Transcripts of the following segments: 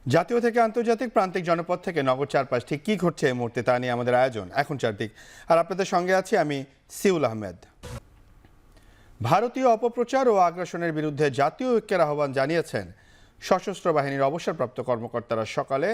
জাতীয় থেকে আন্তর্জাতিক প্রান্তিক জনপদ থেকে নগর চারপাশ ঠিক কী ঘটছে এই মুহূর্তে তা নিয়ে আমাদের আয়োজন এখন চারদিক। আর আপনাদের সঙ্গে আছি আমি সিউল আহমেদ। ভারতীয় অপপ্রচার ও আগ্রাসনের বিরুদ্ধে জাতীয় ঐক্যের আহ্বান জানিয়েছেন সশস্ত্র বাহিনীর অবসরপ্রাপ্ত কর্মকর্তারা। সকালে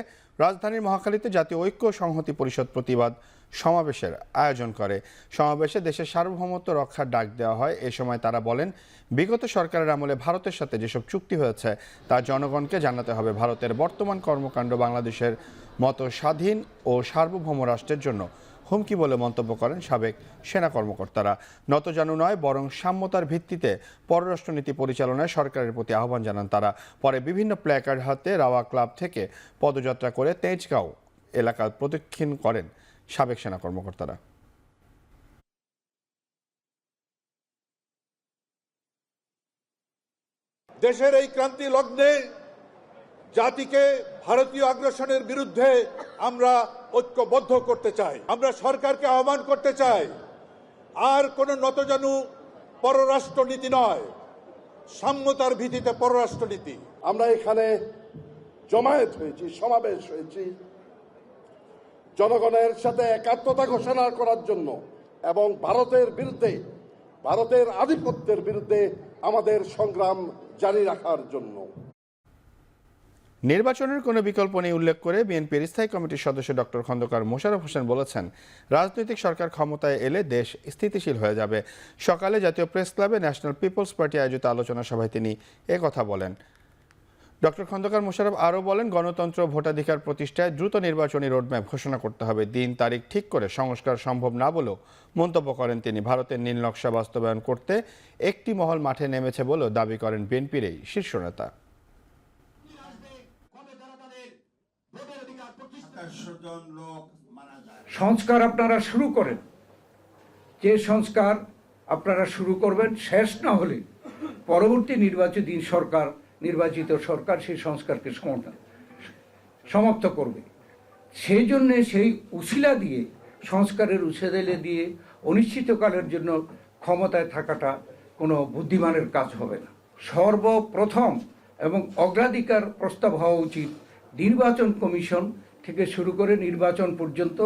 রাজধানীর মহাখালীতে জাতীয় ঐক্য সংহতি পরিষদ প্রতিবাদ সমাবেশের আয়োজন করে। সমাবেশে দেশের সার্বভৌমত্ব রক্ষার ডাক দেওয়া হয়। এ সময় তারা বলেন, বিগত সরকারের আমলে ভারতের সাথে যেসব চুক্তি হয়েছে তা জনগণকে জানাতে হবে। ভারতের বর্তমান কর্মকাণ্ড বাংলাদেশের মতো স্বাধীন ও সার্বভৌম রাষ্ট্রের জন্য হুমকি বলে মন্তব্য করেন সাবেক সেনা কর্মকর্তারা। নতজানু নয়, বরং সাম্যতার ভিত্তিতে পররাষ্ট্রনীতি পরিচালনায় সরকারের প্রতি আহ্বান জানান তারা। পরে বিভিন্ন প্ল্যাকার্ড হাতে রাওয়া ক্লাব থেকে পদযাত্রা করে তেজগাঁও এলাকা প্রদক্ষিণ করেন সাবেক সেনা কর্মকর্তারা। দেশের এই ক্রান্তি লগ্নে জাতিকে ভারতীয় আগ্রাসনের বিরুদ্ধে আমরা ঐক্যবদ্ধ করতে চাই। আমরা সরকারকে আহ্বান করতে চাই, আর কোন নতজানু পররাষ্ট্রনীতি নয়, সাম্যতার ভিত্তিতে পররাষ্ট্রনীতি। আমরা এখানে জমায়েত হয়েছি, সমাবেশ হয়েছি জনগণের সাথে একাত্মতা ঘোষণা করার জন্য এবং ভারতের বিরুদ্ধে, ভারতের আধিপত্যের বিরুদ্ধে আমাদের সংগ্রাম জারি রাখার জন্য। নির্বাচনের কোনো বিকল্প নেই উল্লেখ করে বিএনপির স্থায়ী কমিটির সদস্য ডক্টর খন্দকার মোশাররফ হোসেন বলেছেন, রাজনৈতিক সরকার ক্ষমতায় এলে দেশ স্থিতিশীল হয়ে যাবে। সকালে জাতীয় প্রেস ক্লাবে ন্যাশনাল পিপলস পার্টি আয়োজিত আলোচনা সভায় তিনি কথা বলেন। ডক্টর খন্দকার মোশাররফ আরও বলেন, গণতন্ত্র ভোটাধিকার প্রতিষ্ঠায় দ্রুত নির্বাচনী রোডম্যাপ ঘোষণা করতে হবে। দিন তারিখ ঠিক করে সংস্কার সম্ভব না বলেও মন্তব্য করেন তিনি। ভারতের নীল নকশা বাস্তবায়ন করতে একটি মহল মাঠে নেমেছে বলেও দাবি করেন বিএনপির এই শীর্ষ নেতা। সংস্কার আপনারা শুরু করেন, যে সংস্কার আপনারা শুরু করবেন শেষ না হলে পরবর্তী নির্বাচিত সরকার সেই সংস্কারকে সমাপ্ত করবে। সেই জন্য সেই উছিলা দিয়ে, সংস্কারের উছিলা দিয়ে অনিশ্চিতকালের জন্য ক্ষমতায় থাকাটা কোনো বুদ্ধিমানের কাজ হবে না। সর্বপ্রথম এবং অগ্রাধিকার প্রস্তাব হওয়া উচিত নির্বাচন কমিশন থেকে শুরু করে নির্বাচন পর্যন্ত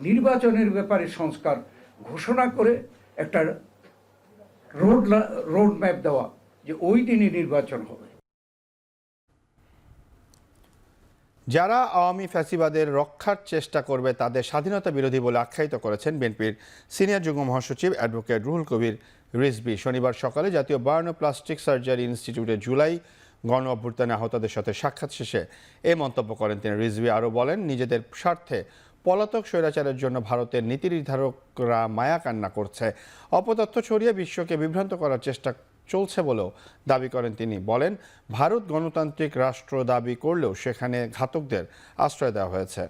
নির্বাচনের ব্যাপারে সংস্কার ঘোষণা করে একটা রোড ম্যাপ দেওয়া, যে ওই দিনই নির্বাচন হবে। যারা আওয়ামী ফ্যাসিবাদের রক্ষার চেষ্টা করবে তাদের স্বাধীনতা বিরোধী বলে আখ্যায়িত করেছেন বিএনপির সিনিয়র যুগ্ম মহাসচিব অ্যাডভোকেট রুহুল কবির রিজভী। শনিবার সকালে জাতীয় বার্নোপ্লাস্টিক সার্জারি ইনস্টিটিউটে জুলাই গণ অভ্যুত্থানে আহতদের সাথে সাক্ষাৎ শেষে মন্তব্য করেন তিনি। রিজভী আরও বলেন, নিজেদের স্বার্থে পলাতক স্বৈরাচারের জন্য ভারতের নীতি নির্ধারকরা মায়া কান্না করছে। অপতথ্য ছড়িয়ে বিশ্বকে বিভ্রান্ত করার চেষ্টা চলছে বলেও দাবি করেন তিনি। বলেন, ভারত গণতান্ত্রিক রাষ্ট্র দাবি করলেও সেখানে ঘাতকদের আশ্রয় দেওয়া হয়েছে।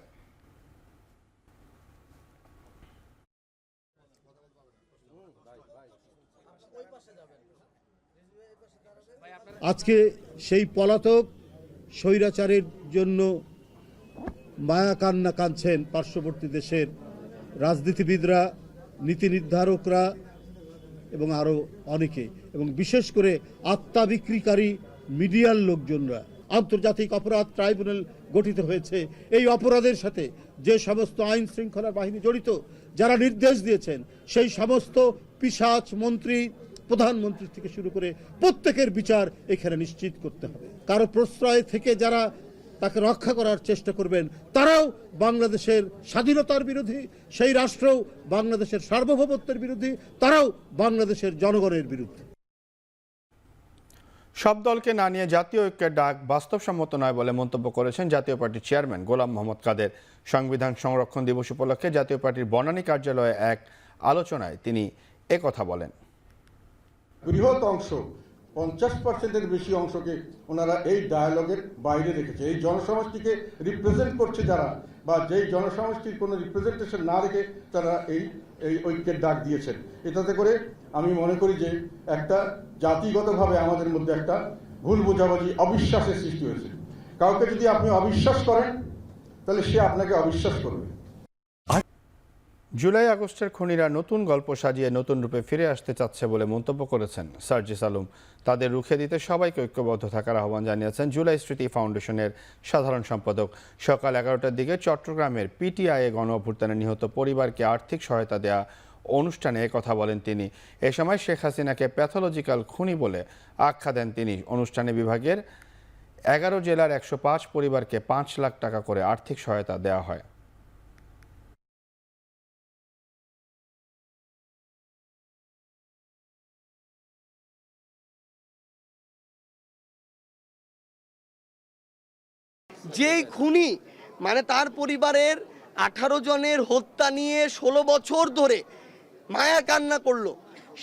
আজকে সেই পলাতক স্বৈরাচারের জন্য মায়া কান্না কাঁদছেন পার্শ্ববর্তী দেশের রাজনীতিবিদরা, নীতি নির্ধারকরা এবং আরও অনেকে, এবং বিশেষ করে আত্মা বিক্রিকারী মিডিয়ার লোকজনরা। আন্তর্জাতিক অপরাধ ট্রাইব্যুনাল গঠিত হয়েছে। এই অপরাধের সাথে যে সমস্ত আইন শৃঙ্খলা বাহিনী জড়িত, যারা নির্দেশ দিয়েছেন, সেই সমস্ত পিশাচ মন্ত্রী, প্রধানমন্ত্রী থেকে শুরু করে প্রত্যেকের বিচার এখানে নিশ্চিত করতে হবে। কারো প্রশ্রয় থেকে যারা তাকে রক্ষা করার চেষ্টা করবেন তারাও বাংলাদেশের স্বাধীনতার বিরোধী, সেই রাষ্ট্রও বাংলাদেশের সার্বভৌমত্বের বিরোধী, তারাও বাংলাদেশের জনগণের বিরুদ্ধে। সব দলকে না নিয়ে জাতীয় ঐক্যের ডাক বাস্তবসম্মত নয় বলে মন্তব্য করেছেন জাতীয় পার্টির চেয়ারম্যান গোলাম মোহাম্মদ কাদের। সংবিধান সংরক্ষণ দিবস উপলক্ষে জাতীয় পার্টির বনানী কার্যালয়ে এক আলোচনায় তিনি কথা বলেন। বৃহৎ অংশ, 50%-এর বেশি অংশকে ওনারা এই ডায়ালগের বাইরে রেখেছে। এই জনসমষ্টিকে রিপ্রেজেন্ট করছে যারা, বা যেই জনসমষ্টির কোনো রিপ্রেজেন্টেশন না রেখে তারা এই ঐক্যের ডাক দিয়েছেন। এটাতে করে আমি মনে করি যে একটা জাতিগতভাবে আমাদের মধ্যে একটা ভুল বোঝাবুঝি, অবিশ্বাসের সৃষ্টি হয়েছে। কাউকে যদি আপনি অবিশ্বাস করেন তাহলে সে আপনাকে অবিশ্বাস করবে। জুলাই আগস্টের খুনিরা নতুন গল্প সাজিয়ে নতুন রূপে ফিরে আসতে চাচ্ছে বলে মন্তব্য করেছেন সার্জিস আলম। তাদের রুখে দিতে সবাইকে ঐক্যবদ্ধ থাকার আহ্বান জানিয়েছেন জুলাই স্মৃতি ফাউন্ডেশনের সাধারণ সম্পাদক। সকাল 11টার দিকে চট্টগ্রামের পিটিআইয়ে গণ অভ্যুত্থানে নিহত পরিবারকে আর্থিক সহায়তা দেয়া অনুষ্ঠানে কথা বলেন তিনি। এ সময় শেখ হাসিনাকে প্যাথোলজিক্যাল খুনি বলে আখ্যা দেন তিনি। অনুষ্ঠানে বিভাগের 11 জেলার 105 পরিবারকে 5 লাখ টাকা করে আর্থিক সহায়তা দেওয়া হয়। যেই খুনি মানে তার পরিবারের 18 জনের হত্যা নিয়ে 16 বছর ধরে মায়া কান্না করলো,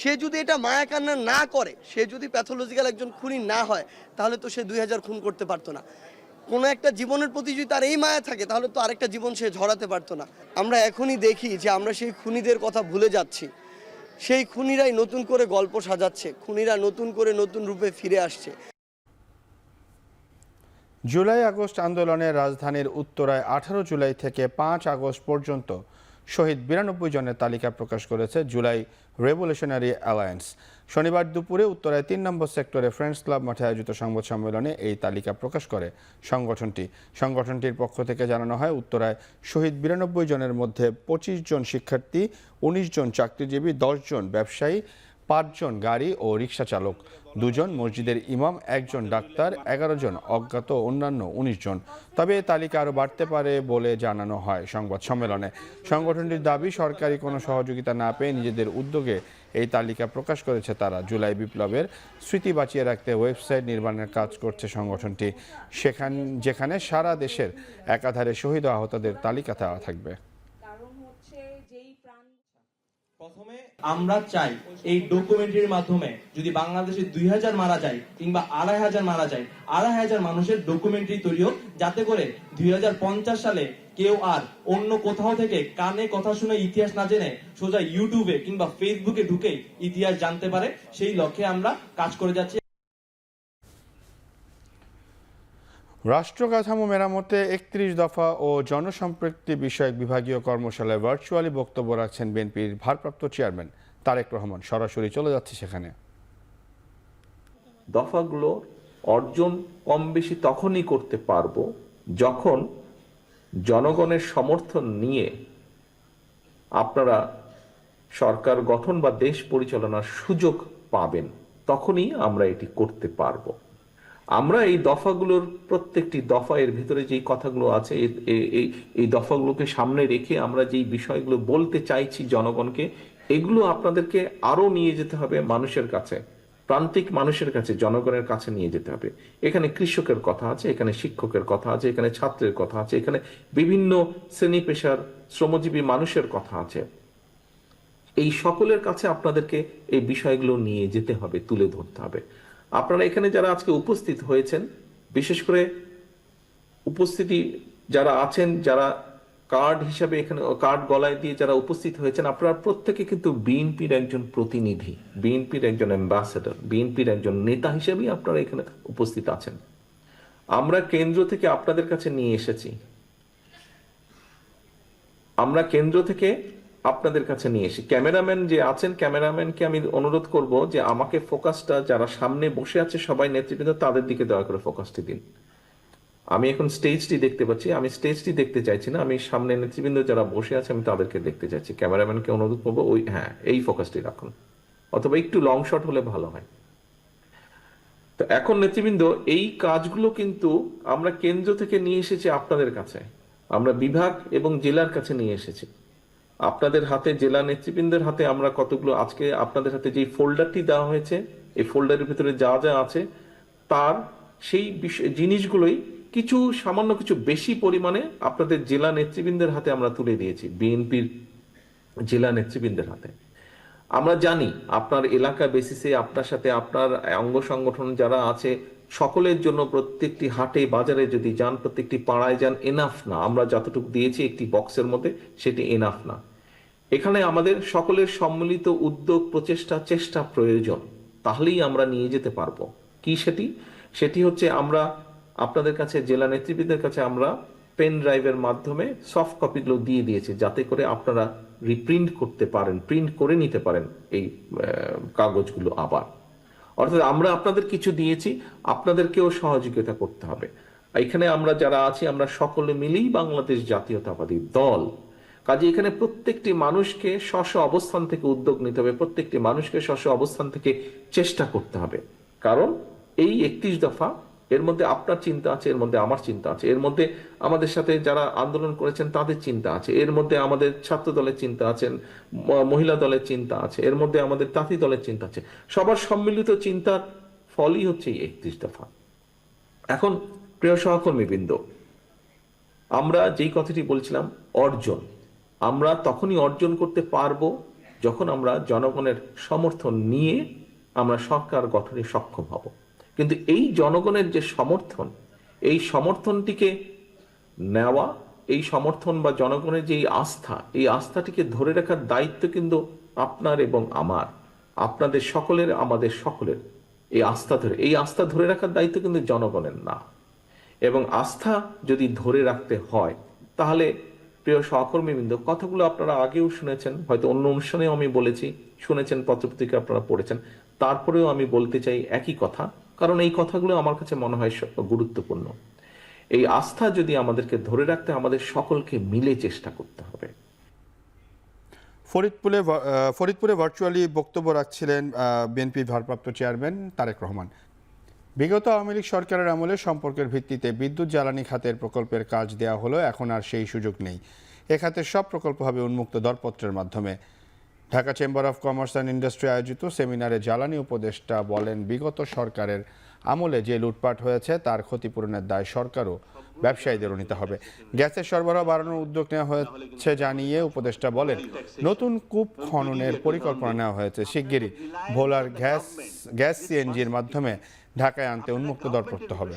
সে যদি এটা মায়া কান্না না করে, সে যদি প্যাথোলজিক্যাল একজন খুনি না হয়, তাহলে তো সে 2000 খুন করতে পারতো না। কোনো একটা জীবনের প্রতি যদি তার এই মায়া থাকে, তাহলে তো আরেকটা জীবন সে ঝরাতে পারতো না। আমরা এখনই দেখি যে আমরা সেই খুনিদের কথা ভুলে যাচ্ছি। সেই খুনিরাই নতুন করে গল্প সাজাচ্ছে, খুনিরা নতুন করে নতুন রূপে ফিরে আসছে। জুলাই আগস্ট আন্দোলনে রাজধানীর উত্তরায় 18 জুলাই থেকে 5 আগস্ট পর্যন্ত শহীদ 92 জনের তালিকা প্রকাশ করেছে জুলাই রেভলিউশনারি অ্যালায়েন্স। শনিবার দুপুরে উত্তরায় 3 নম্বর সেক্টরে ফ্রেন্ডস ক্লাব মাঠে আয়োজিত সংবাদ সম্মেলনে এই তালিকা প্রকাশ করে সংগঠনটির পক্ষ থেকে জানানো হয়, উত্তরায় শহীদ 92 জনের মধ্যে 25 জন শিক্ষার্থী, 19 জন চাকরিজীবী, 10 জন ব্যবসায়ী, 5 জন গাড়ি ও রিক্সা চালক, 2 জন মসজিদের ইমাম, 1 জন ডাক্তার, 11 জন অজ্ঞাত, অন্যান্য 19 জন। তবে এই তালিকা আরও বাড়তে পারে বলে জানানো হয় সংবাদ সম্মেলনে। সংগঠনটির দাবি, সরকারি কোনো সহযোগিতা না পেয়ে নিজেদের উদ্যোগে এই তালিকা প্রকাশ করেছে তারা। জুলাই বিপ্লবের স্মৃতি বাঁচিয়ে রাখতে ওয়েবসাইট নির্মাণের কাজ করছে সংগঠনটি, যেখানে সারা দেশের একাধারে শহীদ ও আহতদের তালিকা দেওয়া থাকবে। প্রথমে আমরা চাই এই ডকুমেন্টারির মাধ্যমে যদি বাংলাদেশে 2000 মারা যায় কিংবা 2500 মারা যায়, 2500 মানুষের ডকুমেন্টারি তৈরি হোক, যাতে করে 2050 সালে কেউ আর অন্য কোথাও থেকে কানে কথা শুনে ইতিহাস না জেনে সোজা ইউটিউবে কিংবা ফেসবুকে ঢুকে ইতিহাস জানতে পারে। সেই লক্ষ্যে আমরা কাজ করে যাচ্ছি। রাষ্ট্র কাঠামো মেরামতে 31 দফা ও জনসম্পৃক্তি বিষয়ক বিভাগীয় কর্মশালায় ভার্চুয়ালি বক্তব্য রাখছেন বিএনপির ভারপ্রাপ্ত চেয়ারম্যান তারেক রহমান। সরাসরি চলে যাচ্ছে সেখানে। দফাগুলো অর্জন কম বেশি তখনই করতে পারবো যখন জনগণের সমর্থন নিয়ে আপনারা সরকার গঠন বা দেশ পরিচালনার সুযোগ পাবেন, তখনই আমরা এটি করতে পারবো। আমরা এই দফাগুলোর প্রত্যেকটি দফা এর ভিতরে যেই কথাগুলো আছে, এই দফাগুলোকে সামনে রেখে আমরা যেই বিষয়গুলো বলতে চাইছি জনগণকে, এগুলো আপনাদেরকে আরো নিয়ে যেতে হবে মানুষের কাছে, প্রান্তিক মানুষের কাছে, জনগণের কাছে নিয়ে যেতে হবে। এখানে কৃষকের কথা আছে, এখানে শিক্ষকের কথা আছে, এখানে ছাত্রের কথা আছে, এখানে বিভিন্ন শ্রেণী পেশার শ্রমজীবী মানুষের কথা আছে। এই সকলের কাছে আপনাদেরকে এই বিষয়গুলো নিয়ে যেতে হবে, তুলে ধরতে হবে। আপনারা এখানে যারা আজকে উপস্থিত হয়েছেন, বিশেষ করে উপস্থিতি যারা আছেন, যারা কার্ড হিসাবে এখানে কার্ড গলায় দিয়ে যারা উপস্থিত হয়েছেন, আপনারা প্রত্যেকে কিন্তু বিএনপির একজন প্রতিনিধি, বিএনপির একজন অ্যাম্বাসেডর, বিএনপির একজন নেতা হিসেবেই আপনারা এখানে উপস্থিত আছেন। আমরা কেন্দ্র থেকে আপনাদের কাছে নিয়ে এসেছি, আমরা কেন্দ্র থেকে আপনাদের কাছে নিয়ে এসে ক্যামেরাম্যান যে আছেন, ক্যামেরাম্যানকে আমি অনুরোধ করব যে আমাকে ফোকাসটা, যারা সামনে বসে আছে সবাই নেতৃবৃন্দ, তাদের দিকে দয়া করে ফোকাসটি দিন। আমি এখন স্টেজটি দেখতে পাচ্ছি, আমি স্টেজটি দেখতে চাইছি না, আমি সামনে নেতৃবৃন্দ যারা বসে আছে আমি তাদেরকে দেখতে চাইছি। ক্যামেরাম্যানকে অনুরোধ করবো এই ফোকাসটি রাখুন, অথবা একটু লং শট হলে ভালো হয়। তো এখন নেতৃবৃন্দ, এই কাজগুলো কিন্তু আমরা কেন্দ্র থেকে নিয়ে এসেছি আপনাদের কাছে, আমরা বিভাগ এবং জেলার কাছে নিয়ে এসেছি। আপনাদের হাতে, জেলা নেতৃবৃন্দের হাতে আমরা কতগুলো, আজকে আপনাদের হাতে যে ফোল্ডারটি দেওয়া হয়েছে, এই ফোল্ডারের ভিতরে যা যা আছে তার সেই জিনিসগুলোই কিছু সামান্য কিছু বেশি পরিমাণে আপনাদের জেলা নেতৃবৃন্দের হাতে আমরা তুলে দিয়েছি, বিএনপির জেলা নেতৃবৃন্দের হাতে। আমরা জানি আপনার এলাকা বেসিসে আপনার সাথে আপনার অঙ্গ সংগঠন যারা আছে সকলের জন্য প্রত্যেকটি হাটে বাজারে যদি যান, প্রত্যেকটি পাড়ায় যান, এনাফ না। আমরা যতটুকু দিয়েছি একটি বক্সের মধ্যে, সেটি এনাফ না। এখানে আমাদের সকলের সম্মিলিত উদ্যোগ, প্রচেষ্টা, চেষ্টা প্রয়োজন, তাহলেই আমরা নিয়ে যেতে পারবো। কি সেটি হচ্ছে আমরা আপনাদের কাছে, জেলা নেতৃবৃন্দের কাছে আমরা পেন ড্রাইভের মাধ্যমে সফট কপিগুলো দিয়ে দিয়েছি, যাতে করে আপনারা রিপ্রিন্ট করতে পারেন, প্রিন্ট করে নিতে পারেন এই কাগজগুলো আবার। অর্থাৎ আমরা আপনাদের কিছু দিয়েছি, আপনাদেরকেও সহযোগিতা করতে হবে। এখানে আমরা যারা আছি আমরা সকলে মিলেই বাংলাদেশ জাতীয়তাবাদী দল। কাজে এখানে প্রত্যেকটি মানুষকে স্ব অবস্থান থেকে উদ্যোগ নিতে হবে, প্রত্যেকটি মানুষকে স্ব অবস্থান থেকে চেষ্টা করতে হবে। কারণ এই 31 দফা, এর মধ্যে আপনার চিন্তা আছে, এর মধ্যে আমার চিন্তা আছে, এর মধ্যে আমাদের সাথে যারা আন্দোলন করেছেন তাদের চিন্তা আছে, এর মধ্যে আমাদের ছাত্র দলের চিন্তা আছেন, মহিলা দলের চিন্তা আছে, এর মধ্যে আমাদের তাঁতি দলের চিন্তা আছে। সবার সম্মিলিত চিন্তার ফলই হচ্ছে এই 31 দফা। এখন প্রিয় সহকর্মীবৃন্দ, আমরা যেই কথাটি বলছিলাম অর্জন, আমরা তখনই অর্জন করতে পারবো যখন আমরা জনগণের সমর্থন নিয়ে আমরা সরকার গঠনে সক্ষম হব। কিন্তু এই জনগণের যে সমর্থন, এই সমর্থনটিকে নেওয়া, এই সমর্থন বা জনগণের যে আস্থা, এই আস্থাটিকে ধরে রাখার দায়িত্ব কিন্তু আপনার এবং আমার, আপনাদের সকলের, আমাদের সকলের। এই আস্থা ধরে রাখার দায়িত্ব কিন্তু জনগণের না। এবং আস্থা যদি ধরে রাখতে হয় তাহলে প্রিয় সহকর্মীবৃন্দ, কথাগুলো আপনারা আগেও শুনেছেন, হয়তো অন্য অনুষ্ঠানেও আমি বলেছি, শুনেছেন, পত্রপত্রিকা আপনারা পড়েছেন, তারপরেও আমি বলতে চাই একই কথা, কারণ এই কথাগুলো আমার কাছে মনে হয় গুরুত্বপূর্ণ। এই আস্থা যদি আমাদেরকে ধরে রাখতে, আমাদের সকলকে মিলে চেষ্টা করতে হবে। ফরিদপুরে ভার্চুয়ালি বক্তব্য রাখছিলেন বিএনপির ভারপ্রাপ্ত চেয়ারম্যান তারেক রহমান। বিগত আওয়ামী লীগ সরকারের আমলে সম্পর্কের ভিত্তিতে বিদ্যুৎ জ্বালানি খাতের প্রকল্পের কাজ দেওয়া হলো, এখন আর সেই সুযোগ নেই। এ খাতের সব প্রকল্প হবে উন্মুক্ত দরপত্রের মাধ্যমে। Dhaka chamber of commerce and industry আয়োজিত সেমিনারে জ্বালানি উপদেষ্টা বলেন, বিগত সরকারের আমলে যে লুটপাট হয়েছে তার ক্ষতিপূরণের দায় সরকার ও ব্যবসায়ীদেরও নিতে হবে। গ্যাসের সরবরাহ বাড়ানোর উদ্যোগ নেওয়া হয়েছে জানিয়ে উপদেষ্টা বলেন, নতুন কূপ খননের পরিকল্পনা নেওয়া হয়েছে। শিগগিরই ভোলার গ্যাস সিএনজির মাধ্যমে ঢাকায় আনতে উন্মুক্ত দরপত্র হবে।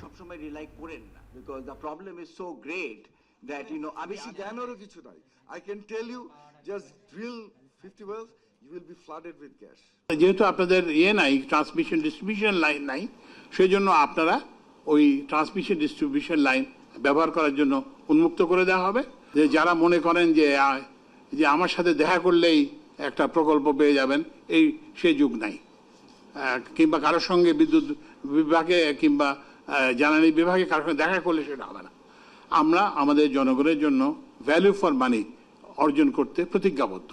কিছু নাই, I can tell you, just drill 50 wells, you will be flooded with gas. যেহেতু আপনাদের নাই, ট্রান্সমিশন ডিস্ট্রিবিউশন লাইন নাই, সেই জন্য আপনারা ওই ট্রান্সমিশন ডিস্ট্রিবিউশন লাইন ব্যবহার করার জন্য উন্মুক্ত করে দেওয়া হবে। যে যারা মনে করেন যে আমার সাথে দেখা করলেই একটা প্রকল্প পেয়ে যাবেন, সেই যুগ নাই। কিংবা কারোর সঙ্গে বিদ্যুৎ বিভাগে কিংবা জ্বালানি বিভাগে কারোর সঙ্গে দেখা করলে সেটা হবে না। আমরা আমাদের জনগণের জন্য ভ্যালু ফর মানি অর্জন করতে প্রতিজ্ঞাবদ্ধ।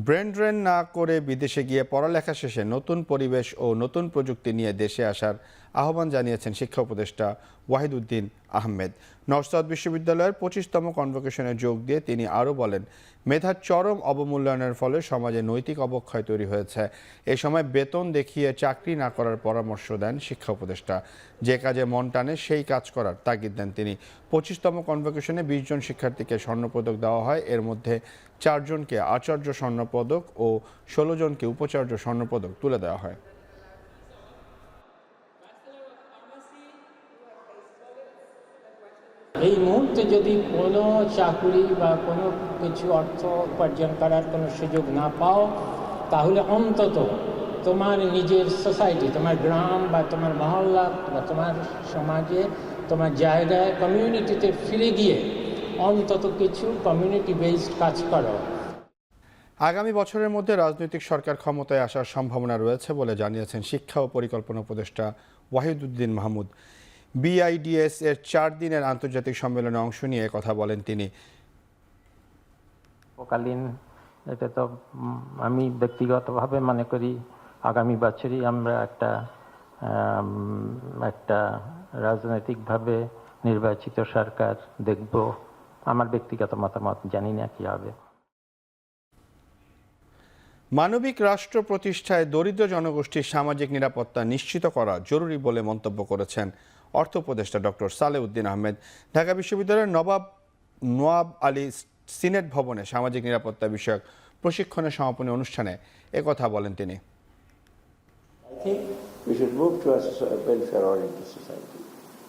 ব্রেন ড্রেন না করে বিদেশে গিয়ে পড়ালেখা শেষে নতুন পরিবেশ ও নতুন প্রযুক্তি নিয়ে দেশে আসার আহ্বান জানিয়েছেন শিক্ষা উপদেষ্টা ওয়াহিদুদ্দিন আহমেদ। নওশাদ বিশ্ববিদ্যালয়ের 25তম কনভোকেশনে যোগ দিয়ে তিনি আরও বলেন, মেধার চরম অবমূল্যায়নের ফলে সমাজে নৈতিক অবক্ষয় তৈরি হয়েছে। এ সময় বেতন দেখিয়ে চাকরি না করার পরামর্শ দেন শিক্ষা উপদেষ্টা। যে কাজে মন টানে সেই কাজ করার তাগিদ দেন তিনি। 25তম কনভোকেশনে 20 জন শিক্ষার্থীকে স্বর্ণপদক দেওয়া হয়। এর মধ্যে 4 জনকে আচার্য স্বর্ণপদক ও 16 জনকে উপাচার্য স্বর্ণপদক তুলে দেওয়া হয়। এই মুহূর্তে যদি কোনো চাকুরি বা কোনো কিছু অর্থ উপার্জন করার কোনো সুযোগ না পাও, তাহলে অন্তত তোমার নিজের সোসাইটি, তোমার গ্রাম বা তোমার মহল্লা বা তোমার সমাজে, তোমার জায়গায়, কমিউনিটিতে ফিরে গিয়ে অন্তত কিছু কমিউনিটি বেসড কাজ করো। আগামী বছরের মধ্যে রাজনৈতিক সরকার ক্ষমতায় আসার সম্ভাবনা রয়েছে বলে জানিয়েছেন শিক্ষা ও পরিকল্পনা উপদেষ্টা ওয়াহিদুদ্দিন মাহমুদ। বিআইডিএস এর 4 দিনের আন্তর্জাতিক সম্মেলনে অংশ নিয়ে কথা বলেন তিনি। কালীন এটা তো আমি ব্যক্তিগতভাবে মনে করি আগামী বছরই আমরা একটা রাজনৈতিকভাবে নির্বাচিত সরকার দেখব। আমার ব্যক্তিগত মতামত, জানি না কি হবে। মানবিক রাষ্ট্র প্রতিষ্ঠায় দরিদ্র জনগোষ্ঠীর সামাজিক নিরাপত্তা নিশ্চিত করা জরুরি বলে মন্তব্য করেছেন অর্থ উপদেষ্টা ডক্টর সালেউদ্দিন আহমেদ। ঢাকা বিশ্ববিদ্যালয়ের নওয়াব আলী সিনেট ভবনে সামাজিক নিরাপত্তা বিষয়ক প্রশিক্ষণের সমাপনী অনুষ্ঠানে একথা বলেন তিনি।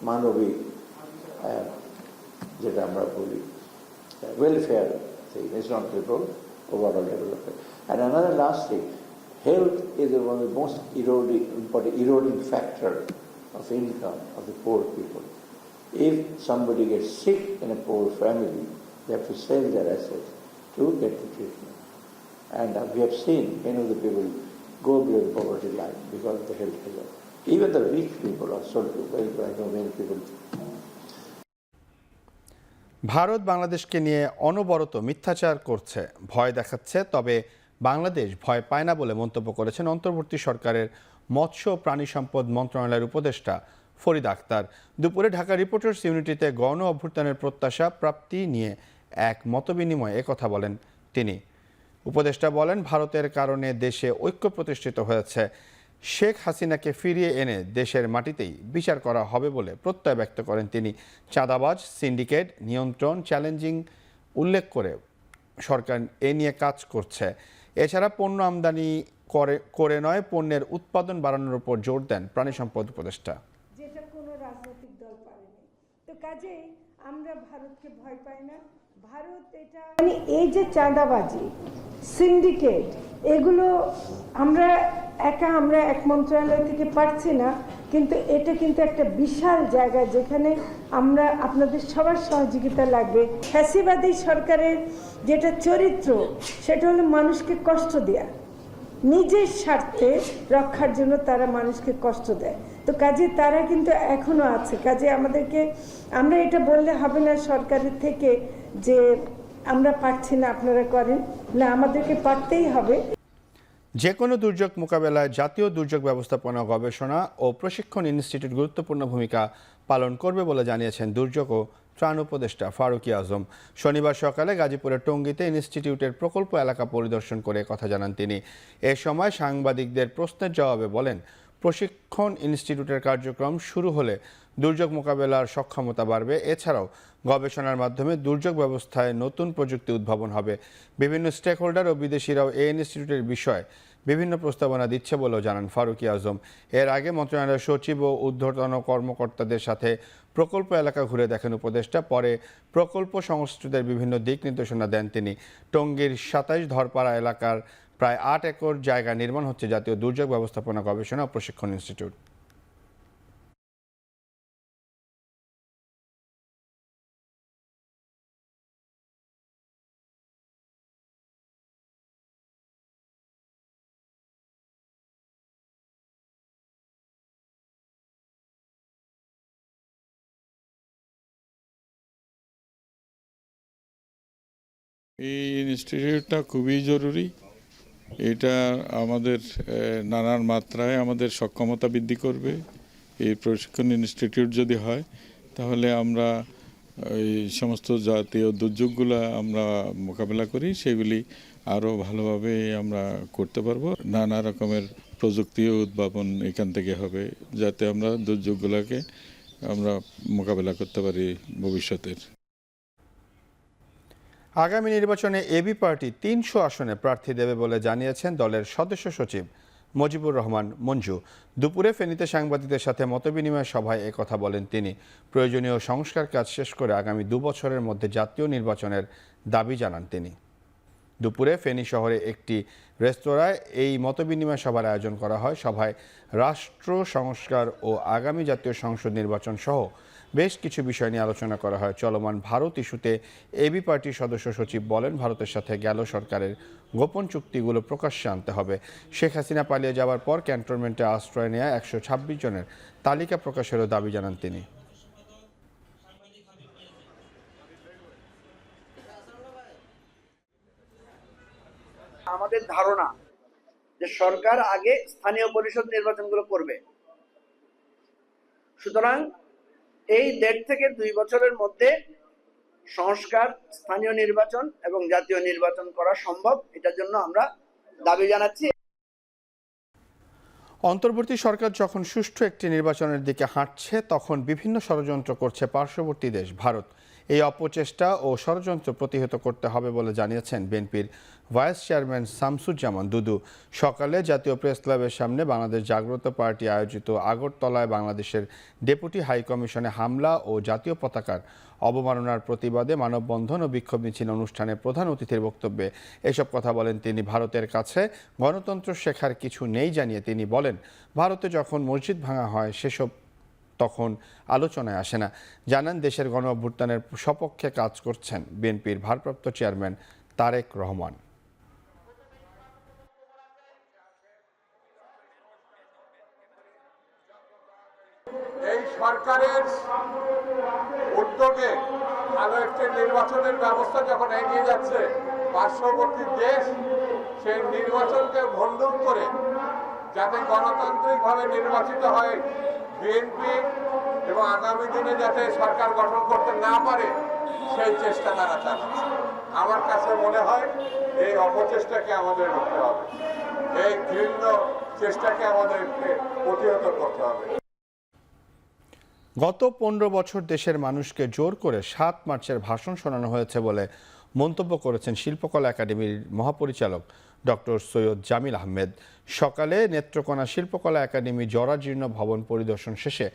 মানবিক যেটা আমরা বলি welfare thing, it's not people overall development. And another last thing, health is one of the most eroding factor of income of the poor people. If somebody gets sick in a poor family, They have to sell their assets to get the treatment. And we have seen many of the people go below the poverty line because of the health hazard. Even the rich people are sold to, I know many people. Bharat বাংলাদেশকে নিয়ে অনবরত মিথ্যাচার করছে, ভয় দেখাচ্ছে, তবে বাংলাদেশ ভয় পায় না বলে মন্তব্য করেছেন অন্তর্বর্তী সরকারের মৎস্য ও প্রাণী সম্পদ মন্ত্রণালয়ের উপদেষ্টা ফরিদ আক্তার। দুপুরে ঢাকা রিপোর্টার্স ইউনিটিতে গণ অভ্যুত্থানের প্রত্যাশা প্রাপ্তি নিয়ে এক মতবিনিময়ে একথা বলেন তিনি। উপদেষ্টা বলেন, ভারতের কারণে দেশে ঐক্য প্রতিষ্ঠিত হয়েছে। শেখ হাসিনাকে ফিরিয়ে এনে দেশের মাটিতেই বিচার করা হবে বলে প্রত্যয় ব্যক্ত করেন তিনি। চাঁদাবাজ, সিন্ডিকেট নিয়ন্ত্রণ, চ্যালেঞ্জিং উল্লেখ করে সরকার এ নিয়ে কাজ করছে। এছাড়া পণ্য আমদানি করে নয়, পণ্যের উৎপাদন বাড়ানোর উপর জোর দেন প্রাণী সম্পদ উপদেষ্টা। যেটা কোনো রাজনৈতিক দল পারেনি, তো কাজেই আমরা ভারতকে ভয় পাই না। ভারত এটা মানে এই যে চাঁদাবাজি, সিন্ডিকেট, এগুলো আমরা এক মন্ত্রণালয় থেকে পারছি না, কিন্তু এটা কিন্তু একটা বিশাল জায়গা যেখানে আমরা আপনাদের সবার সহযোগিতা লাগবে। ফ্যাসিবাদী সরকারের যেটা চরিত্র, সেটা হলো মানুষকে কষ্ট দেয়া, নিজের স্বার্থে রক্ষার জন্য তারা মানুষকে কষ্ট দেয়। তো কাজে তারা কিন্তু এখনো আছে। কাজে আমরা এটা বললে হবে না সরকারের থেকে যে আমরা পারছি না, আপনারা করেন না, আমাদেরকে পারতেই হবে। যে কোনো দুর্যোগ মোকাবেলায় জাতীয় দুর্যোগ ব্যবস্থাপনা গবেষণা ও প্রশিক্ষণ ইনস্টিটিউট গুরুত্বপূর্ণ ভূমিকা পালন করবে বলে জানিয়েছেন দুর্যোগ ও ত্রাণ উপদেষ্টা ফারুকী আজম। শনিবার সকালে গাজীপুরের টঙ্গীতে ইনস্টিটিউটের প্রকল্প এলাকা পরিদর্শন করে কথা জানান তিনি। এ সময় সাংবাদিকদের প্রশ্নের জবাবে বলেন, প্রশিক্ষণ ইনস্টিটিউটের কার্যক্রম শুরু হলে দুর্যোগ মোকাবেলার সক্ষমতা বাড়বে। এছাড়াও গবেষণার মাধ্যমে দুর্যোগ ব্যবস্থায় নতুন প্রযুক্তি উদ্ভাবন হবে। বিভিন্ন স্টেক হোল্ডার ও বিদেশিরাও এই ইনস্টিটিউটের বিষয়ে বিভিন্ন প্রস্তাবনা দিচ্ছে বলেও জানান ফারুকী আজম। এর আগে মন্ত্রণালয়ের সচিব ও ঊর্ধ্বতন কর্মকর্তাদের সাথে প্রকল্প এলাকা ঘুরে দেখেন উপদেষ্টা। পরে প্রকল্প সংশ্লিষ্টদের বিভিন্ন দিক নির্দেশনা দেন তিনি। টঙ্গীর ২৭ ধরপাড়া এলাকার প্রায় ৮ একর জায়গা নির্মাণ হচ্ছে জাতীয় দুর্যোগ ব্যবস্থাপনা গবেষণা ও প্রশিক্ষণ ইনস্টিটিউট। এই ইনস্টিটিউটটা খুবই জরুরি। এটা আমাদের নানান মাত্রায় আমাদের সক্ষমতা বৃদ্ধি করবে। এই প্রশিক্ষণ ইনস্টিটিউট যদি হয় তাহলে আমরা এই সমস্ত জাতীয় দুর্যোগগুলো আমরা মোকাবেলা করি, সেগুলি আরও ভালোভাবে আমরা করতে পারবো। নানা রকমের প্রযুক্তিও উদ্ভাবন এখান থেকে হবে, যাতে আমরা দুর্যোগগুলোকে আমরা মোকাবেলা করতে পারি ভবিষ্যতের। আগামী নির্বাচনে এবি পার্টি ৩০০ আসনে প্রার্থী দেবে বলে জানিয়েছেন দলের সদস্য সচিব মজিবুর রহমান মঞ্জু। দুপুরে ফেনীতে সাংবাদিকদের সাথে মতবিনিময় সভায় একথা বলেন তিনি। প্রয়োজনীয় সংস্কার কাজ শেষ করে আগামী ২ বছরের মধ্যে জাতীয় নির্বাচনের দাবি জানান তিনি। দুপুরে ফেনী শহরে একটি রেস্তোরাঁয় এই মতবিনিময় সভার আয়োজন করা হয়। সভায় রাষ্ট্র সংস্কার ও আগামী জাতীয় সংসদ নির্বাচন সহ বেশ কিছু বিষয় নিয়ে আলোচনা করা হয়। চলমান ভারত ইস্যুতে এবি পার্টির সদস্য সচিব বলেন, ভারতের সাথে গেল সরকারের গোপন চুক্তিগুলো প্রকাশ্যে আনতে হবে। শেখ হাসিনা পালিয়ে যাওয়ার পর ক্যান্টনমেন্টে আশ্রয় নেওয়া ১২৬ জনের তালিকা প্রকাশেরও দাবি জানান তিনি। আমাদের ধারণা যে সরকার আগে স্থানীয় পরিষদ নির্বাচনগুলো করবে, সুতরাং এই ১.৫ থেকে ২ বছরের মধ্যে সংস্কার, স্থানীয় নির্বাচন এবং জাতীয় নির্বাচন করা সম্ভব। এটার জন্য আমরা দাবি জানাচ্ছি। অন্তর্বর্তী সরকার যখন সুষ্ঠু একটি নির্বাচনের দিকে হাঁটছে, তখন বিভিন্ন ষড়যন্ত্র করছে পার্শ্ববর্তী দেশ ভারত। এই অপচেষ্টা ও ষড়যন্ত্র প্রতিহত করতে হবে বলে জানিয়েছেন বিএনপির ভাইস চেয়ারম্যান শামসুজ্জামান দুদু। সকালে জাতীয় প্রেস ক্লাবের সামনে বাংলাদেশ জাগ্রত পার্টি আয়োজিত আগরতলায় বাংলাদেশের ডেপুটি হাই কমিশনে হামলা ও জাতীয় পতাকার অবমাননার প্রতিবাদে মানববন্ধন ও বিক্ষোভ মিছিল অনুষ্ঠানে প্রধান অতিথির বক্তব্যে এসব কথা বলেন তিনি। ভারতের কাছে গণতন্ত্র শেখার কিছু নেই জানিয়ে তিনি বলেন, ভারতে যখন মসজিদ ভাঙা হয় সেসব তখন আলোচনায় আসে না। জানান, দেশের গণ অভ্যুত্থানের সপক্ষে কাজ করছেন বিএনপির ভারপ্রাপ্ত চেয়ারম্যান তারেক রহমান। এই সরকারের উদ্যোগে ভালো একটি নির্বাচনের ব্যবস্থা যখন এগিয়ে যাচ্ছে, পার্শ্ববর্তী দেশ সেই নির্বাচনকে ভণ্ডুল করে যাতে গণতান্ত্রিকভাবে নির্বাচিত হয় বিএনপি এবং আগামী দিনে যাতে সরকার গঠন করতে না পারে সেই চেষ্টা তারা চালাচ্ছে। আমার কাছে মনে হয় এই অপচেষ্টাকে আমাদের রুখতে হবে, এই ঘৃণ্য চেষ্টাকে আমাদেরকে প্রতিহত করতে হবে। গত 15 বছর দেশের মানুষকে জোর করে 7 মার্চের ভাষণ শোনানো হয়েছে বলে মন্তব্য করেছেন শিল্পকলা একাডেমির মহাপরিচালক ডক্টর সৈয়দ জামিল আহমেদ। সকালে নেত্রকোনা শিল্পকলা একাডেমি জরাজীর্ণ ভবন পরিদর্শন শেষে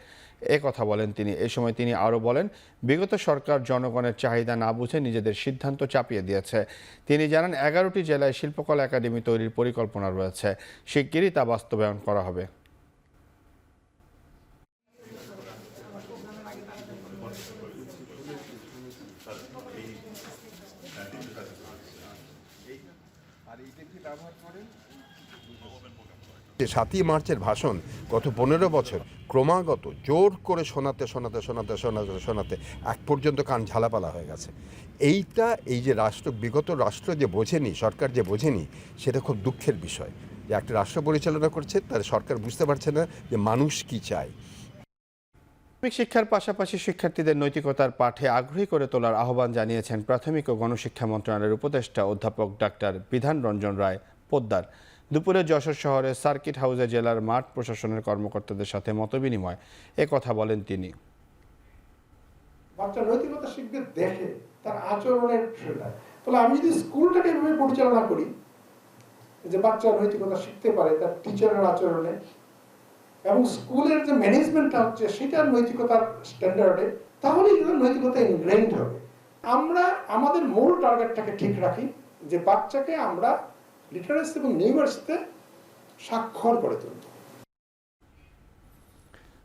কথা বলেন তিনি। এ সময় তিনি আরও বলেন, বিগত সরকার জনগণের চাহিদা না বুঝে নিজেদের সিদ্ধান্ত চাপিয়ে দিয়েছে। তিনি জানান, 11টি জেলায় শিল্পকলা একাডেমি তৈরির পরিকল্পনা রয়েছে, শিগগিরই তা বাস্তবায়ন করা হবে। যে 7ই মার্চের ভাষণ গত 15 বছর ক্রমাগত জোর করে শোনাতে এক পর্যন্ত কান ঝালাপালা হয়ে গেছে। এই যে বিগত রাষ্ট্র যে বোঝেনি, সরকার যে বোঝেনি, সেটা খুব দুঃখের বিষয় যে একটা রাষ্ট্র পরিচালনা করছে, তার সরকার বুঝতে পারছে না যে মানুষ কি চায়। শিক্ষার পাশাপাশি শিক্ষার্থীদের নৈতিকতার পাঠে আগ্রহী করে তোলার আহ্বান জানিয়েছেন প্রাথমিক ও গণশিক্ষা মন্ত্রণালয়ের উপদেষ্টা অধ্যাপক ডাক্তার বিধান রঞ্জন রায় পোদ্দার। দুপুরে যশোর শহরের সার্কিট হাউসে জেলার মাঠ প্রশাসনের কর্মকর্তাদের সাথে মতবিনিময় কথা বলেন তিনি। বাচ্চা নৈতিকতা শিখবে দেখে, তার আচরণের বিষয়টায়। তাহলে আমি যদি স্কুলটাকে এভাবে পরিচালনা করি যে বাচ্চা নৈতিকতা শিখতে পারে তার টিচারের আচরণে, এবং স্কুলের যে ম্যানেজমেন্টটা হচ্ছে সেটার নৈতিকতার স্ট্যান্ডার্ডে, তাহলেই নৈতিকতা ইনগ্রেইনড হবে। আমরা আমাদের মূল টার্গেটটাকে ঠিক রাখি যে বাচ্চাকে আমরা লিটারেসি এবং নিউমার্সিতে স্বাক্ষর করে তুলব।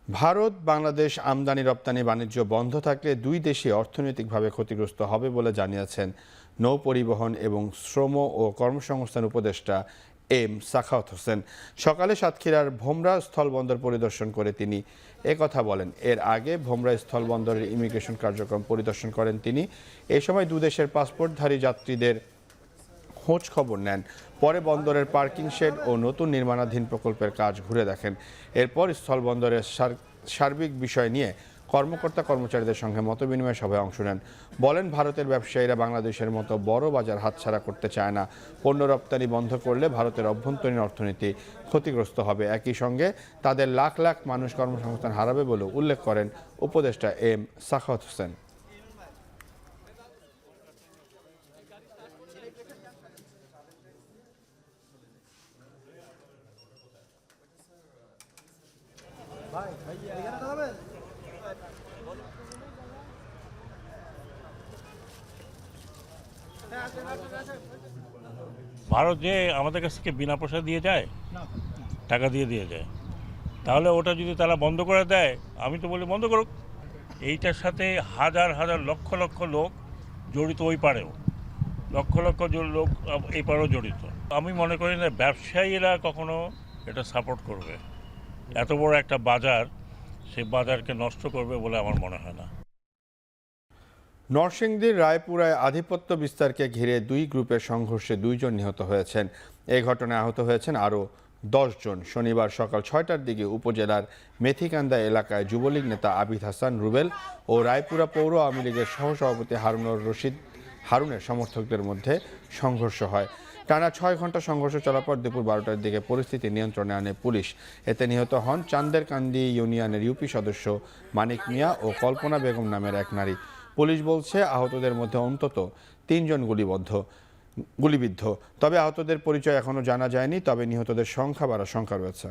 ভারত বাংলাদেশ আমদানি রপ্তানি বাণিজ্য বন্ধ থাকলে দুই দেশই অর্থনৈতিকভাবে ক্ষতিগ্রস্ত হবে বলে জানিয়েছেন নৌ পরিবহন এবং শ্রম ও কর্মসংস্থান উপদেষ্টা এম সাখাওয়াত হোসেন। সকালে সাতক্ষীরার ভোমরা স্থলবন্দর পরিদর্শন করে তিনি কথা বলেন। এর আগে ভোমরা স্থলবন্দরের ইমিগ্রেশন কার্যক্রম পরিদর্শন করেন তিনি। এই সময় দুদেশের পাসপোর্টধারী যাত্রীদের খোঁজ খবর নেন। পরে বন্দরের পার্কিং শেড ও নতুন নির্মাণাধীন প্রকল্পের কাজ ঘুরে দেখেন। এরপর স্থলবন্দরের সার্বিক বিষয় নিয়ে কর্মকর্তা কর্মচারীদের সঙ্গে মতবিনিময় সভায় অংশ নেন। বলেন, ভারতের ব্যবসায়ীরা বাংলাদেশের মতো বড় বাজার হাতছাড়া করতে চায় না। পণ্য রপ্তানি বন্ধ করলে ভারতের অভ্যন্তরীণ অর্থনীতি ক্ষতিগ্রস্ত হবে। একই সঙ্গে তাদের লাখ লাখ মানুষ কর্মসংস্থান হারাবে বলে উল্লেখ করেন উপদেষ্টা এম সাখাওয়াত হোসেন। ভারত যে আমাদের কাছ থেকে বিনা পয়সা দিয়ে যায়, টাকা দিয়ে যায়, তাহলে ওটা যদি তারা বন্ধ করে দেয়, আমি তো বলি বন্ধ করুক। এইটার সাথে হাজার হাজার লক্ষ লক্ষ লোক জড়িত, ওই পারেও লক্ষ লক্ষ লোক এই পারেও জড়িত। আমি মনে করি না ব্যবসায়ীরা কখনো এটা সাপোর্ট করবে। এত বড় একটা বাজার, সেই বাজারকে নষ্ট করবে বলে আমার মনে হয় না। নরসিংদীর রায়পুরায় আধিপত্য বিস্তারকে ঘিরে দুই গ্রুপের সংঘর্ষে 2 জন নিহত হয়েছেন। এই ঘটনায় আহত হয়েছেন আরও 10 জন। শনিবার সকাল 6টার দিকে উপজেলার মেথিকান্দা এলাকায় যুবলীগ নেতা আবিদ হাসান রুবেল ও রায়পুরা পৌর আওয়ামী লীগের সহসভাপতি হারুনের সমর্থকদের মধ্যে সংঘর্ষ হয়। টানা 6 ঘন্টা সংঘর্ষ চলার পর দুপুর 12টার দিকে পরিস্থিতি নিয়ন্ত্রণে আনে পুলিশ। এতে নিহত হন চান্দেরকান্দি ইউনিয়নের ইউপি সদস্য মানিক মিয়া ও কল্পনা বেগম নামের এক নারী। পুলিশ বলছে, আহতদের মধ্যে অন্তত 3 জন গুলিবিদ্ধ। তবে আহতদের পরিচয় এখনো জানা যায়নি। তবে নিহতদের সংখ্যা বাড়ার শঙ্কা রয়েছে।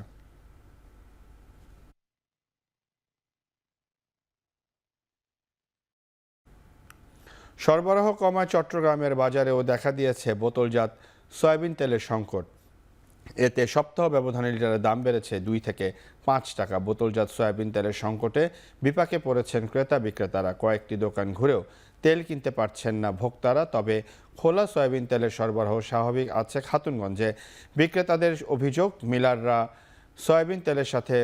সরবরাহ কমায় চট্টগ্রামের বাজারেও দেখা দিয়েছে বোতলজাত সয়াবিন তেলের সংকট। এতে সপ্তাহ ব্যবধানে লিটারের দাম বেড়েছে 2 থেকে 5 টাকা। বোতলজাত সয়াবিন তেলের সংকটে বিপাকে পড়েছেন ক্রেতা বিক্রেতারা। কয়েকটি দোকান ঘুরেও তেল কিনতে পারছেন না ভোক্তারা। তবে খোলা সয়াবিন তেলের সরবরাহ স্বাভাবিক আছে খাতুনগঞ্জে। বিক্রেতাদের অভিযোগ, মিলাররা সয়াবিন তেলের সাথে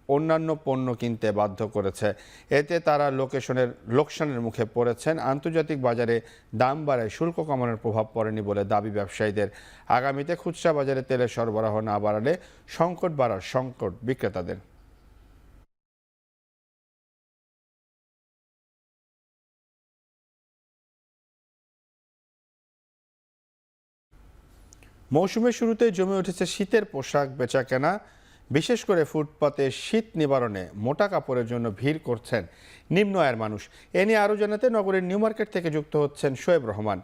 অন্যান্য পণ্য কিনতে বাধ্য করেছে। এতে তারা লোকসানের মুখে পড়েছেন। আন্তর্জাতিক বাজারে দাম বাড়ায় শুল্ক কমানোর প্রভাব পড়েনি বলে দাবি ব্যবসায়ীদের। আগামীতে খুচরা বাজারে তেলের সরবরাহ না বাড়ালে সংকট বাড়ার সংকট বিক্রেতাদের। মৌসুমের শুরুতে জমে উঠেছে শীতের পোশাক বেচাকেনা। বিশেষ করে ফুটপাতে শীত নিবারণে মোটা কাপড়ের জন্য ভিড় করছেন নিম্ন আয়ের মানুষ। এ নিয়ে আরও জানাতে নগরের নিউ মার্কেট থেকে যুক্ত হচ্ছেন শোয়েব রহমান।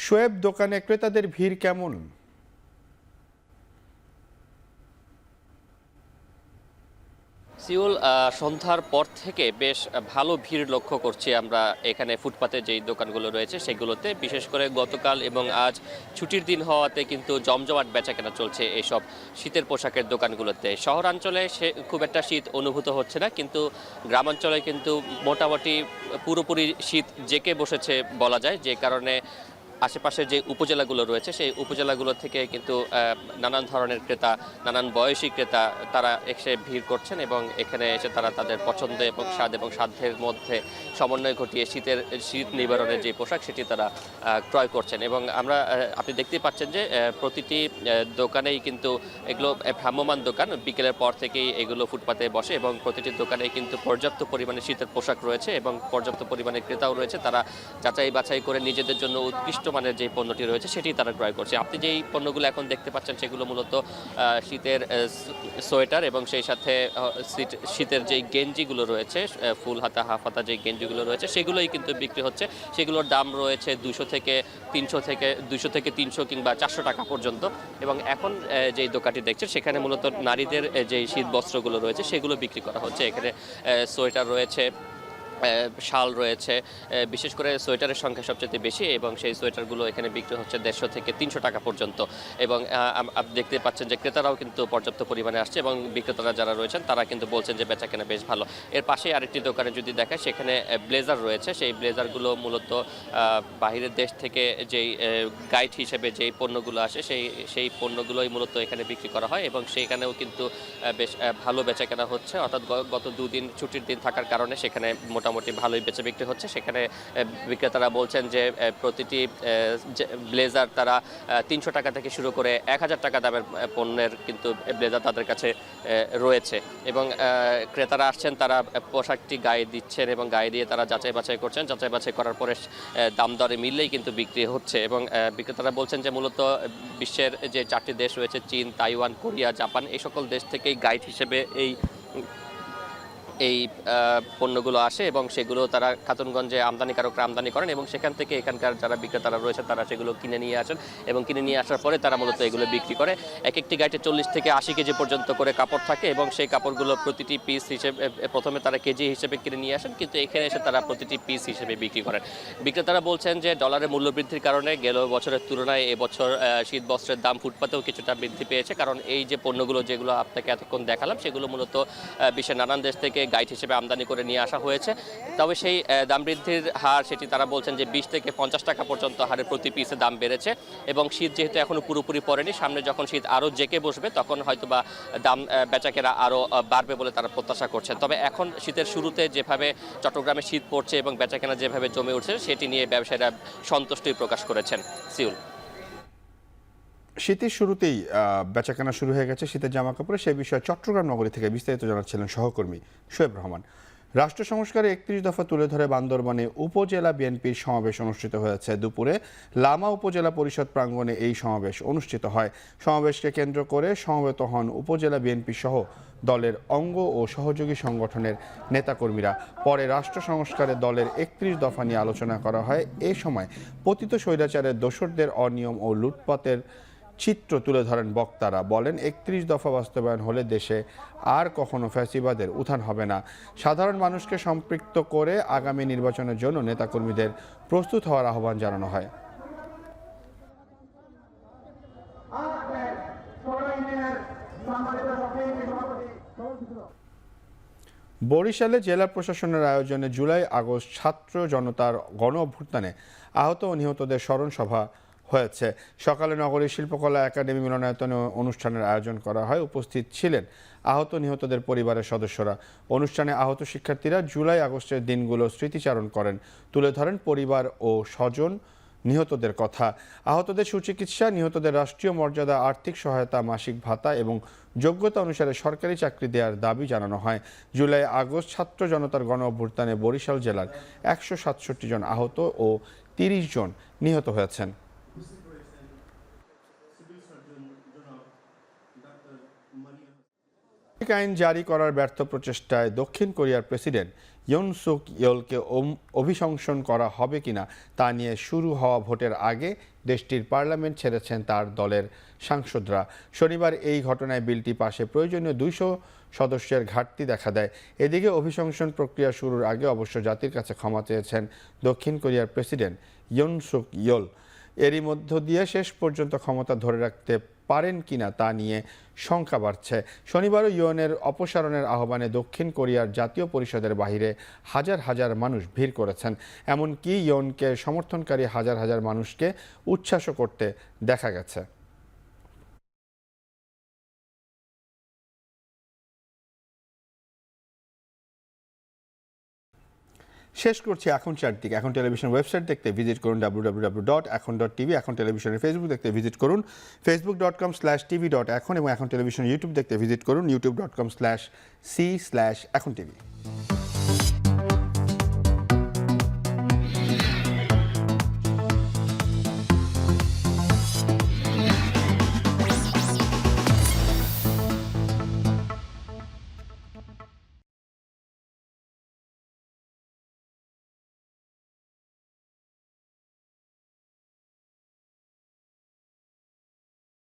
শোয়েব, দোকানে ক্রেতাদের ভিড় কেমন? সিউল, সন্ধ্যার পর থেকে বেশ ভালো ভিড় লক্ষ্য করছি আমরা এখানে ফুটপাতে যেই দোকানগুলো রয়েছে সেগুলোতে। বিশেষ করে গতকাল এবং আজ ছুটির দিন হওয়াতে কিন্তু জমজমাট বেচাকেনা চলছে এইসব শীতের পোশাকের দোকানগুলোতে। শহরাঞ্চলে খুব একটা শীত অনুভূত হচ্ছে না, কিন্তু গ্রামাঞ্চলে কিন্তু মোটামুটি পুরোপুরি শীত জেঁকে বসেছে বলা যায়। যে কারণে আশেপাশের যে উপজেলাগুলো রয়েছে সেই উপজেলাগুলো থেকে কিন্তু নানান ধরনের ক্রেতা, নানান বয়সী ক্রেতা তারা এসে ভিড় করছেন এবং এখানে এসে তারা তাদের পছন্দ এবং স্বাদ এবং সাধ্যের মধ্যে সমন্বয় ঘটিয়ে শীত নিবারণের যে পোশাক সেটি তারা ক্রয় করছেন। এবং আপনি দেখতেই পাচ্ছেন যে প্রতিটি দোকানেই কিন্তু এগুলো ভ্রাম্যমান দোকান, বিকেলের পর থেকেই এগুলো ফুটপাতে বসে এবং প্রতিটি দোকানেই কিন্তু পর্যাপ্ত পরিমাণে শীতের পোশাক রয়েছে এবং পর্যাপ্ত পরিমাণে ক্রেতাও রয়েছে। তারা যাচাই বাছাই করে নিজেদের জন্য উৎকৃষ্ট মানের যে পণ্যটি রয়েছে সেটি তারা ক্রয় করছে। আপনি যেই পণ্যগুলো এখন দেখতে পাচ্ছেন সেগুলো মূলত শীতের সোয়েটার এবং সেই সাথে শীতের যেই গেঞ্জিগুলো রয়েছে, ফুল হাতা হাফ হাতা যে গেঞ্জিগুলো রয়েছে সেগুলোই কিন্তু বিক্রি হচ্ছে। সেগুলোর দাম রয়েছে 200 থেকে 300 কিংবা 400 টাকা পর্যন্ত। এবং এখন যেই দোকানটি দেখছেন সেখানে মূলত নারীদের যেই শীত বস্ত্রগুলো রয়েছে সেগুলো বিক্রি করা হচ্ছে। এখানে সোয়েটার রয়েছে, শাল রয়েছে, বিশেষ করে সোয়েটারের সংখ্যা সবচেয়ে বেশি এবং সেই সোয়েটারগুলো এখানে বিক্রি হচ্ছে 150 থেকে 300 টাকা পর্যন্ত। এবং আপনি দেখতে পাচ্ছেন যে ক্রেতারাও কিন্তু পর্যাপ্ত পরিমাণে আসছে এবং বিক্রেতারা যারা রয়েছেন তারা কিন্তু বলছেন যে বেচাকেনা বেশ ভালো। এর পাশে আরেকটি দোকানে যদি দেখায় সেখানে ব্লেজার রয়েছে। সেই ব্লেজারগুলো মূলত বাহিরের দেশ থেকে যেই গাইড হিসেবে যেই পণ্যগুলো আসে সেই পণ্যগুলোই মূলত এখানে বিক্রি করা হয় এবং সেইখানেও কিন্তু বেশ ভালো বেচাকেনা হচ্ছে। অর্থাৎ গত 2 দিন ছুটির দিন থাকার কারণে সেখানে মোটামুটি ভালোই বেচা বিক্রি হচ্ছে। সেখানে বিক্রেতারা বলছেন যে প্রতিটি ব্লেজার তারা 300 টাকা থেকে শুরু করে 1000 টাকা দামের পণ্যের কিন্তু ব্লেজার তাদের কাছে রয়েছে। এবং ক্রেতারা আসছেন, তারা পোশাকটি গায়ে দিচ্ছেন এবং গায়ে দিয়ে তারা যাচাই বাছাই করছেন। যাচাই বাছাই করার পরে দাম দরে মিললেই কিন্তু বিক্রি হচ্ছে। এবং বিক্রেতারা বলছেন যে মূলত বিশ্বের যে 4টি দেশ রয়েছে, চীন, তাইওয়ান, কোরিয়া, জাপান, এই সকল দেশ থেকেই গাইড হিসেবে এই পণ্যগুলো আসে এবং সেগুলো তারা খাতুনগঞ্জে আমদানিকারকরা আমদানি করেন এবং সেখান থেকে এখানকার যারা বিক্রেতারা রয়েছে তারা সেগুলো কিনে নিয়ে আসেন এবং কিনে নিয়ে আসার পরে তারা মূলত এগুলো বিক্রি করে। এক একটি গাইটে 40 থেকে 80 কেজি পর্যন্ত করে কাপড় থাকে এবং সেই কাপড়গুলো প্রতিটি পিস হিসেবে প্রথমে তারা কেজি হিসেবে কিনে নিয়ে আসেন, কিন্তু এখানে এসে তারা প্রতিটি পিস হিসেবে বিক্রি করেন। বিক্রেতারা বলছেন যে ডলারের মূল্য বৃদ্ধির কারণে গেল বছরের তুলনায় এবছর শীত বস্ত্রের দাম ফুটপাতেও কিছুটা বৃদ্ধি পেয়েছে, কারণ এই যে পণ্যগুলো যেগুলো আপনাকে এতক্ষণ দেখালাম সেগুলো মূলত বিশ্বের নানান দেশ থেকে গাইড হিসেবে আমদানি করে নিয়ে আসা হয়েছে। তবে সেই দাম বৃদ্ধির হার সেটি তারা বলছেন যে 20 থেকে 50 টাকা পর্যন্ত হারে প্রতি পিসে দাম বেড়েছে এবং শীত যেহেতু এখনো পুরোপুরি পড়েনি, সামনে যখন শীত আরও জেঁকে বসবে তখন হয়তোবা দাম বেচাকেনা আরও বাড়বে বলে তারা প্রত্যাশা করছেন। তবে এখন শীতের শুরুতে যেভাবে চট্টগ্রামে শীত পড়ছে এবং বেচাকেনা যেভাবে জমে উঠছে সেটি নিয়ে ব্যবসায়ীরা সন্তুষ্টি প্রকাশ করেছেন। সিউল, শীতের শুরুতেই বেচাকেনা শুরু হয়ে গেছে শীতের জামা কাপড়ে, সে বিষয়ে চট্টগ্রাম নগরী থেকে বিস্তারিত জানাচ্ছিলেন সহকর্মী শোয়েব রহমান। রাষ্ট্র সংস্কারে 31 দফা তুলে ধরে বান্দরবানে উপজেলা বিএনপির সমাবেশ অনুষ্ঠিত হয়েছে। দুপুরে লামা উপজেলা পরিষদ প্রাঙ্গণে এই সমাবেশ অনুষ্ঠিত হয়। সমাবেশকে কেন্দ্র করে সমবেত হন উপজেলা বিএনপি সহ দলের অঙ্গ ও সহযোগী সংগঠনের নেতাকর্মীরা। পরে রাষ্ট্র সংস্কারে দলের 31 দফা নিয়ে আলোচনা করা হয়। এ সময় পতিত স্বৈরাচারের দোসরদের অনিয়ম ও লুটপাটের চিত্র তুলে ধরেন বক্তারা। বলেন 31 দফা বাস্তবায়ন হলে দেশে আর কখনো ফ্যাসিবাদের উত্থান হবে না। সাধারণ মানুষকে সম্পৃক্ত করে আগামী নির্বাচনের জন্য নেতাকর্মীদের প্রস্তুত হওয়ার আহ্বান জানানো হয়। বরিশালে জেলা প্রশাসনের আয়োজনে জুলাই আগস্ট ছাত্র জনতার গণ অভ্যুত্থানে আহত ও নিহতদের স্মরণ সভা হয়েছে। সকালে নগরীর শিল্পকলা একাডেমি মিলনায়তনে অনুষ্ঠানের আয়োজন করা হয়। উপস্থিত ছিলেন আহত নিহতদের পরিবারের সদস্যরা। অনুষ্ঠানে আহত শিক্ষার্থীরা জুলাই আগস্টের দিনগুলো স্মৃতিচারণ করেন, তুলে ধরেন পরিবার ও স্বজন নিহতদের কথা। আহতদের সুচিকিৎসা, নিহতদের রাষ্ট্রীয় মর্যাদা, আর্থিক সহায়তা, মাসিক ভাতা এবং যোগ্যতা অনুসারে সরকারি চাকরি দেওয়ার দাবি জানানো হয়। জুলাই আগস্ট ছাত্র জনতার গণ অভ্যুত্থানে বরিশাল জেলার 167 জন আহত ও 30 জন নিহত হয়েছেন। আইন জারি করার ব্যর্থ প্রচেষ্টায় দক্ষিণ কোরিয়ার প্রেসিডেন্ট ইয়ন সুক ইয়োলকে অভিশংসন করা হবে কিনা তা নিয়ে শুরু হওয়া ভোটের আগে দেশটির পার্লামেন্ট ছেড়েছেন তার দলের সাংসদরা। শনিবার এই ঘটনায় বিলটি পাশে প্রয়োজনীয় 200 সদস্যের ঘাটতি দেখা দেয়। এদিকে অভিশংসন প্রক্রিয়া শুরুর আগে অবশ্য জাতির কাছে ক্ষমা চেয়েছেন দক্ষিণ কোরিয়ার প্রেসিডেন্ট ইয়ন সুক ইয়োল। এরই মধ্য দিয়ে শেষ পর্যন্ত ক্ষমতা ধরে রাখতে পারেন কিনা তা নিয়ে শঙ্কা বাড়ছে। শনিবারও ইয়নের অপসারণের আহ্বানে দক্ষিণ কোরিয়ার জাতীয় পরিষদের বাইরে হাজার হাজার মানুষ ভিড় করেছেন। এমনকি ইয়নকে সমর্থনকারী হাজার হাজার মানুষকে উচ্ছ্বাসও করতে দেখা গেছে। শেষ করছি এখন চারদিকে। এখন টেলিভিশন ওয়েবসাইট দেখতে ভিজিট করুন www.এখন.tv। এখন টেলিভিশনের ফেসবুক দেখতে ভিজিট করুন facebook.com/tv.এখন এবং এখন টেলিভিশন ইউটিউব দেখতে ভিজিট করুন youtube.com/c/এখন tv।